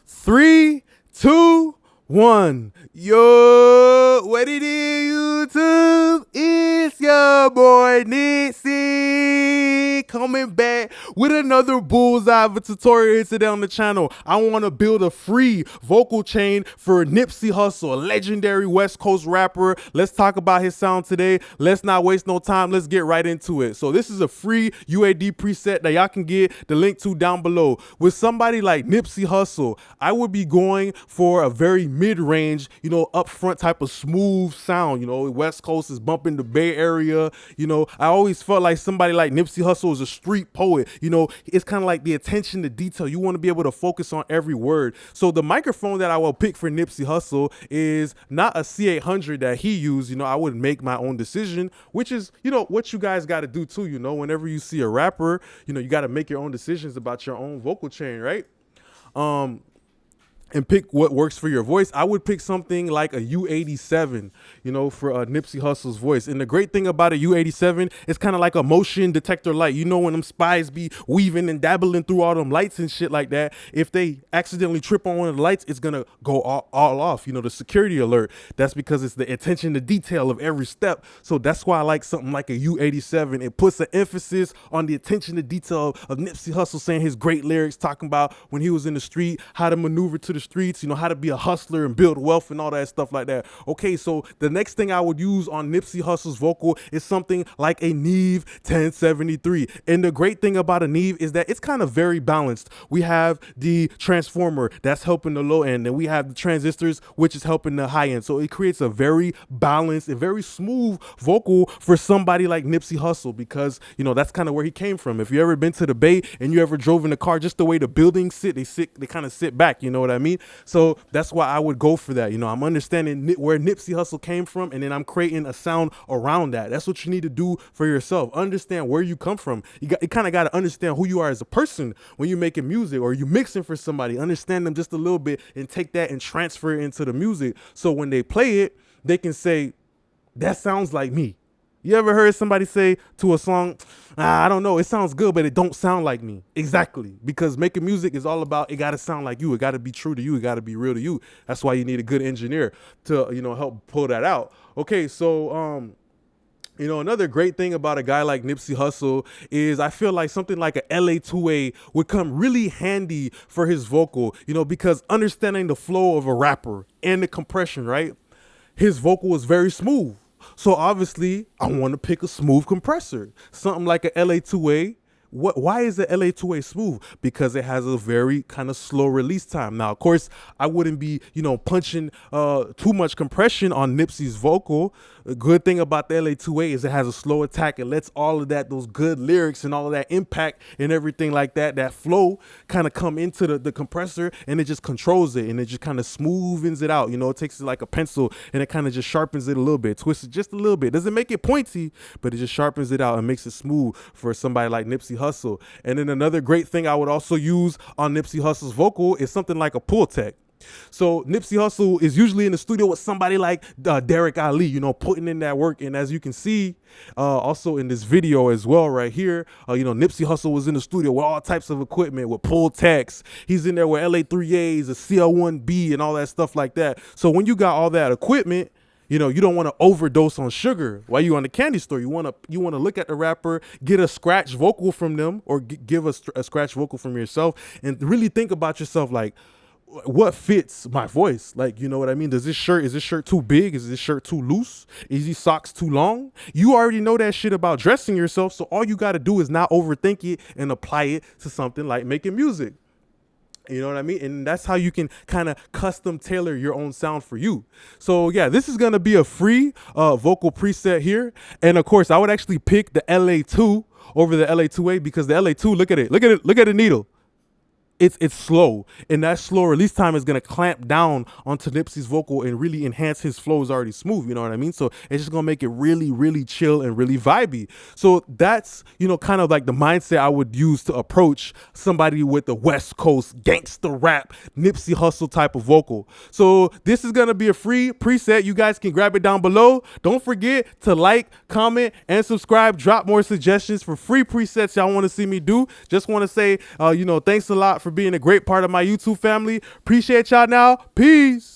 3, 2, 1. Yo, what it is, YouTube? It's your boy Nipsey coming back with another bullseye of a tutorial here today on the channel. I want to build a free vocal chain for Nipsey Hussle, a legendary West Coast rapper. Let's talk about his sound today. Let's not waste no time. Let's get right into it. So this is a free UAD preset that y'all can get the link to down below. With somebody like Nipsey Hussle, I would be going for a very mid-range, upfront type of smooth sound. West Coast is bumping the Bay Area. I always felt like somebody like Nipsey Hussle is a street poet. It's kind of like the attention to detail. You want to be able to focus on every word. So the microphone that I will pick for Nipsey Hussle is not a C800 that he used. I would make my own decision, which is, what you guys got to do too. Whenever you see a rapper, you got to make your own decisions about your own vocal chain, right? And pick what works for your voice. I would pick something like a U87, for Nipsey Hussle's voice. And the great thing about a U87, it's kind of like a motion detector light. When them spies be weaving and dabbling through all them lights and shit like that, if they accidentally trip on one of the lights, it's gonna go all off, the security alert. That's because it's the attention to detail of every step. So that's why I like something like a U87. It puts an emphasis on the attention to detail of Nipsey Hussle saying his great lyrics, talking about when he was in the street, how to maneuver to the streets, how to be a hustler and build wealth and all that stuff like that. Okay, so the next thing I would use on Nipsey Hussle's vocal is something like a Neve 1073. And the great thing about a Neve is that it's kind of very balanced. We have the transformer that's helping the low end, and we have the transistors, which is helping the high end. So it creates a very balanced and very smooth vocal for somebody like Nipsey Hussle, because that's kind of where he came from. If you ever been to the Bay and you ever drove in the car, just the way the buildings sit, they kind of sit back, you know what I mean? So that's why I would go for that. I'm understanding where Nipsey Hussle came from, and then I'm creating a sound around that. That's what you need to do for yourself. Understand where you come from. You kind of got to understand who you are as a person when you're making music or you mixing for somebody. Understand them just a little bit and take that and transfer it into the music. So when they play it, they can say, that sounds like me. You ever heard somebody say to a song, I don't know, it sounds good, but it don't sound like me? Exactly. Because making music is all about, it got to sound like you. It got to be true to you. It got to be real to you. That's why you need a good engineer to, help pull that out. Okay, so, another great thing about a guy like Nipsey Hussle is I feel like something like a LA2A would come really handy for his vocal, because understanding the flow of a rapper and the compression, right? His vocal is very smooth. So obviously, I want to pick a smooth compressor, something like a LA2A. Why is the LA2A smooth? Because it has a very kind of slow release time. Now, of course, I wouldn't be, punching too much compression on Nipsey's vocal. The good thing about the LA2A is it has a slow attack. It lets all of that, those good lyrics and all of that impact and everything like that, that flow kind of come into the compressor, and it just controls it, and it just kind of smoothens it out. It takes it like a pencil, and it kind of just sharpens it a little bit, twists it just a little bit. Doesn't make it pointy, but it just sharpens it out and makes it smooth for somebody like Nipsey Hussle. And then another great thing I would also use on Nipsey Hussle's vocal is something like a pull tech. So Nipsey Hussle is usually in the studio with somebody like Derek Ali, putting in that work. And as you can see, also in this video as well right here, Nipsey Hussle was in the studio with all types of equipment, with pull techs. He's in there with LA3As, a CL1B, and all that stuff like that. So when you got all that equipment, you don't want to overdose on sugar while you on the candy store. You want to look at the rapper, get a scratch vocal from them, or give a scratch vocal from yourself, and really think about yourself, like, what fits my voice? Like, you know what I mean? Is this shirt too big? Is this shirt too loose? Is these socks too long? You already know that shit about dressing yourself. So all you got to do is not overthink it and apply it to something like making music. You know what I mean? And that's how you can kind of custom tailor your own sound for you. So yeah, this is going to be a free vocal preset here. And of course, I would actually pick the LA2 over the LA2A, because the LA2, look at it. Look at the needle. It's slow, and that slow release time is going to clamp down onto Nipsey's vocal and really enhance his flow. Is already smooth, you know what I mean? So it's just going to make it really, really chill and really vibey. So that's, kind of like the mindset I would use to approach somebody with the West Coast gangster rap, Nipsey Hussle type of vocal. So this is going to be a free preset. You guys can grab it down below. Don't forget to like, comment, and subscribe. Drop more suggestions for free presets y'all want to see me do. Just want to say, thanks a lot for being a great part of my YouTube family. Appreciate y'all now. Peace.